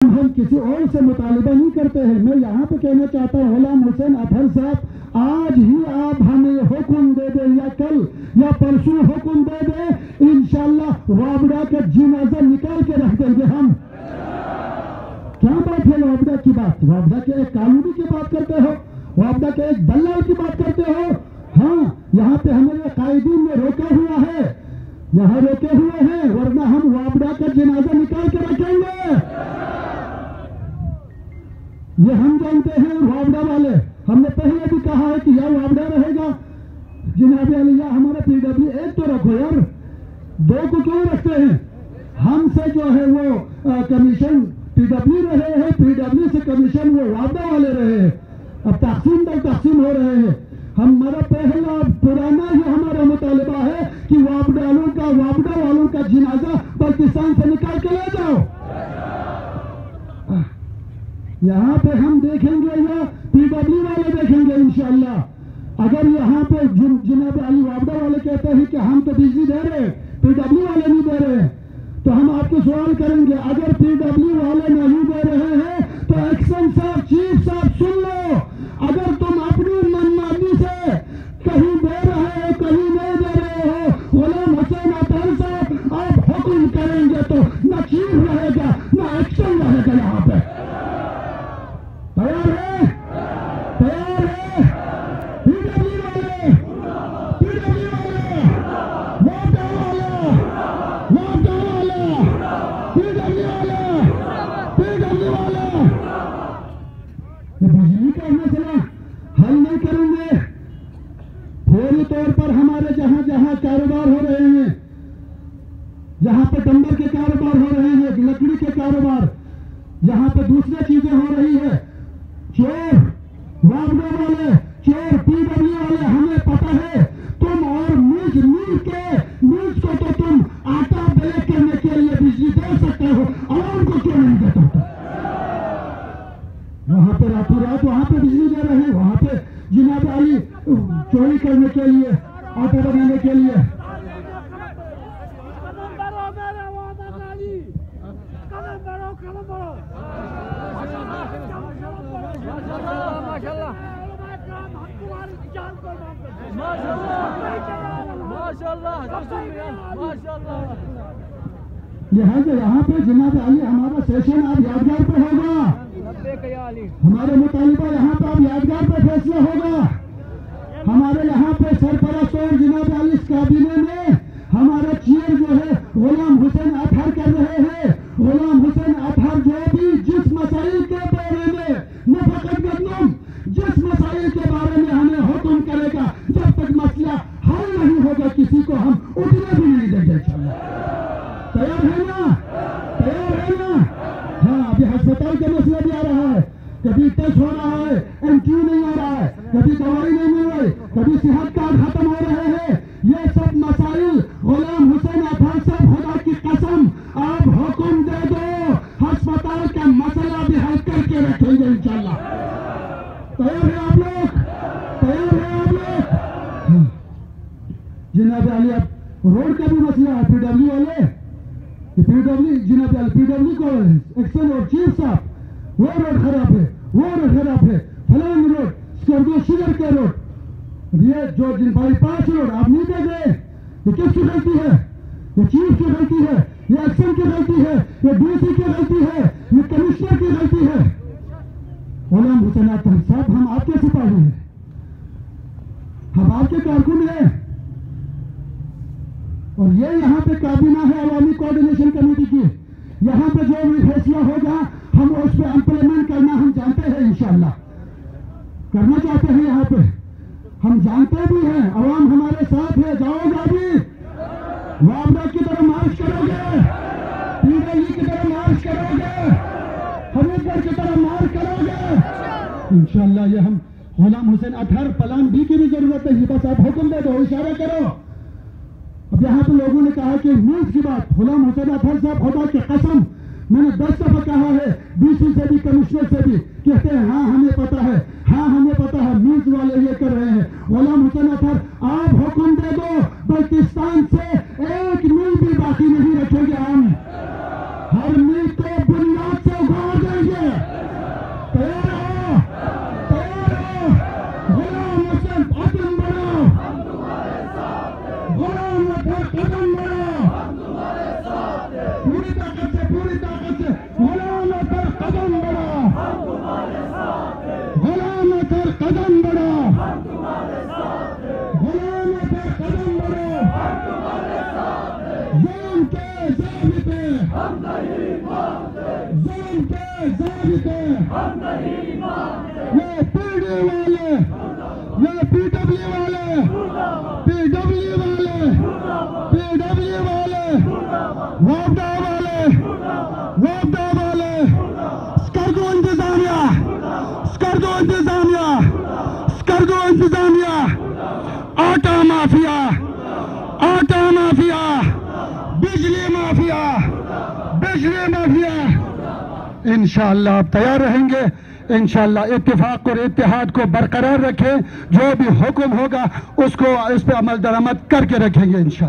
ہم کسی اور سے مطالبہ نہیں کرتے ہیں. میں یہاں پہ کہنا چاہتا ہوں غلام حسین اطہر صاحب آج ہی آپ ہمیں حکم دے دیں یا کل یا پرسوں حکم دے دیں, انشاءاللہ وابڈا کا جنازہ نکال کے رکھ دیں گے ہم. کیا بات ہے وابڈا کی بات؟ وابڈا کے ایک قانونی کی بات کرتے ہو, وابڈا کے ایک دلال کی بات کرتے ہو. ہاں یہاں پہ ہمیں قائدین نے روکا ہوا ہے, یہاں روکے ہوئے ہیں, ورنہ ہم وابڈا کا جنازہ نکال کے رکھیں گے. یہ ہم جانتے ہیں وابڈا والے. ہم نے پہلے بھی کہا ہے کہ یا وابڈا رہے گا جناب علی یا ہمارا پی ڈبلیو. ایک تو رکھو یار, دو کو کیوں رکھتے ہیں؟ ہم سے جو ہے وہ کمیشن پی ڈبلیو رہے ہیں, پی ڈبلیو سے کمیشن وہ وابڈا والے رہے ہیں. اب تقسیم در تقسیم ہو رہے ہیں. ہمارا پہلا پرانا ہی ہمارا مطالبہ ہے کہ وابڈا والوں کا جنازہ پاکستان سے نکال کے لے جاؤ. یہاں پہ ہم دیکھیں گے یا پی ڈبلیو والے دیکھیں گے انشاءاللہ. اگر یہاں پہ جناب علی وابڈا والے کہتے ہیں کہ ہم تو بجلی دے رہے ہیں, پی ڈبلیو والے نہیں دے رہے ہیں, تو ہم آپ کو سوال کریں گے اگر پی ڈبلیو والے نہیں دے رہے ہیں تو ایکشن صاحب, چیف صاحب سن لو, اگر تم اپنی منمانی سے کہیں دے رہے ہو کہیں نہیں دے رہے ہو, غلام حسین اطہر صاحب آپ حکم کریں گے تو نہ چیف رہے گا نہ ایکشن رہے گا. یہاں پہ تیار ہے؟ تیار ہے؟ پی ڈبلیو والے, پی ڈبلیو والے, وابڈا والے, وابڈا والے, پی ڈبلیو والے, پی ڈبلیو والے. یہ بجلی کا مسئلہ حل نہیں کریں گے. فوری طور پر ہمارے جہاں جہاں کاروبار ہو رہے ہیں, جہاں پہ ڈمبر کے کاروبار ہو رہے ہیں, لکڑی کے کاروبار, جہاں پہ دوسری چیزیں ہو رہی ہے, چور وابڈا والے, چور پی ڈبلیو والے, ہمیں پتہ ہے تم اور میچ کو تو تم آٹا بلیک کرنے کے لیے بجلی دے سکتے ہو, عوام کو کیوں نہیں دیتے ہو؟ وہاں پہ راتوں رات وہاں پہ بجلی دے رہے ہیں, وہاں پہ جناب علی چوری کرنے کے لیے, آٹا بنانے کے لیے. لہٰذا یہاں پہ جناب علی ہمارا سیشن آج یادگار پہ ہوگا, ہمارے مطالبہ یہاں پہ اب یادگار پہ فیصلہ ہوگا. ہمارے یہاں پہ سرپرست اور جناب علی اس کابینہ میں ہمارا چیئر جو ہے غلام حسین اطہر کر رہے ہیں. غلام حسین اطہر جو بھی جس مسائل کے بارے میں نہ فقط گندم, جس مسائل کے بارے میں ہمیں حکم کرے گا, جب تک مسئلہ حل نہیں ہوگا کسی کو ہم اٹھنے بھی نہیں دیں گے انشاءاللہ. تیار ہے نا؟ تیار ہے نا؟ ہاں ابھی ہسپتال کا مسئلہ بھی آ رہا ہے, کبھی ٹیسٹ ہو رہا ہے, MQ نہیں آ رہا ہے, کبھی دوائی نہیں مل رہی, کبھی صحت کارڈ ختم ہو رہے ہیں. یہ سب مسائل غلام حسین اطہر صاحب خدا کی قسم آپ حکم دے دو, ہسپتال کا مسئلہ بھی حل کر کے رکھیں گے انشاءاللہ. تیار ہے آپ لوگ؟ تیار ہے آپ لوگ؟ جناب علی اب روڈ کا بھی مسئلہ ہے, پی ڈبلیو والے, پی ڈبلیو جناب علی پی ڈبلیو کو ایکشن اور چیف صاحب وہ روڈ خراب ہے, وہ روڈ خراب ہے, فلان روڈ, اسکارپیو شوگر کے روڈ, یہ جو بھائی 5 روڈ آپ نہیں دے گئے, یہ کس کی غلطی ہے؟ یہ چیف کی غلطی ہے, یہ ایکشن کی غلطی ہے, یہ DC کی غلطی ہے, یہ کمشنر کی غلطی ہے. غلام حسین اطہر صاحب ہم آپ کے سپاہی ہیں, ہم آپ کے کارکن ہیں, اور یہ یہاں پہ کابینہ ہے عوامی کوارڈینیشن کمیٹی کی. یہاں پہ جو بھی فیصلہ ہوگا ہم اس پہ امپلیمنٹ کرنا ہم جانتے ہیں انشاءاللہ, کرنا چاہتے ہیں. یہاں پہ ہم جانتے بھی ہیں عوام ہمارے ساتھ ہے. جاؤ گا بھی وابڈا کی طرف مارچ کرو گے, پی ڈبلیو کی طرف مارچ کرو گے, حمید گڑھ کی طرف مارچ کرو گے انشاءاللہ. یہ ہم غلام حسین اطہر پلان بی کی بھی ضرورت ہے, بس آپ حکم دے دو, اشارہ کرو. اب یہاں پہ لوگوں نے کہا کہ نیوز کی بات, غلام حسین اطہر صاحب خدا کی قسم میں نے 10 دفعہ کہا ہے, DC سے بھی کمشنر سے بھی, کہتے ہیں ہاں ہمیں پتا ہے, ہاں ہمیں پتا ہے, نیوز والے یہ کر رہے ہیں. غلام حسین اطہر آپ حکم دے دو, پاکستان سے ایک میل بھی باقی نہیں رکھیں گے. ہم ہر میل کو بنیاد سے اگاڑ قدم بڑھو، غلاموں پہ قدم بڑھو، ظلم کے ضابطے، ظلم کے ضابطے، یہ پی ڈی والے، یہ پی ڈبلیو والے، پی ڈبلیو والے، پی ڈبلیو والے، وابڈا والے، وابڈا والے، اسکردو انتظامیہ، اسکردو انتظامیہ، اسکردو انتظامیہ، آٹا مافیا، آٹا مافیا، بجلی مافیا، بجلی مافیا۔ انشاءاللہ آپ تیار رہیں گے، انشاءاللہ اتفاق اور اتحاد کو برقرار رکھیں، جو بھی حکم ہوگا اس کو اس پہ عمل درآمد کر کے رکھیں گے انشاءاللہ۔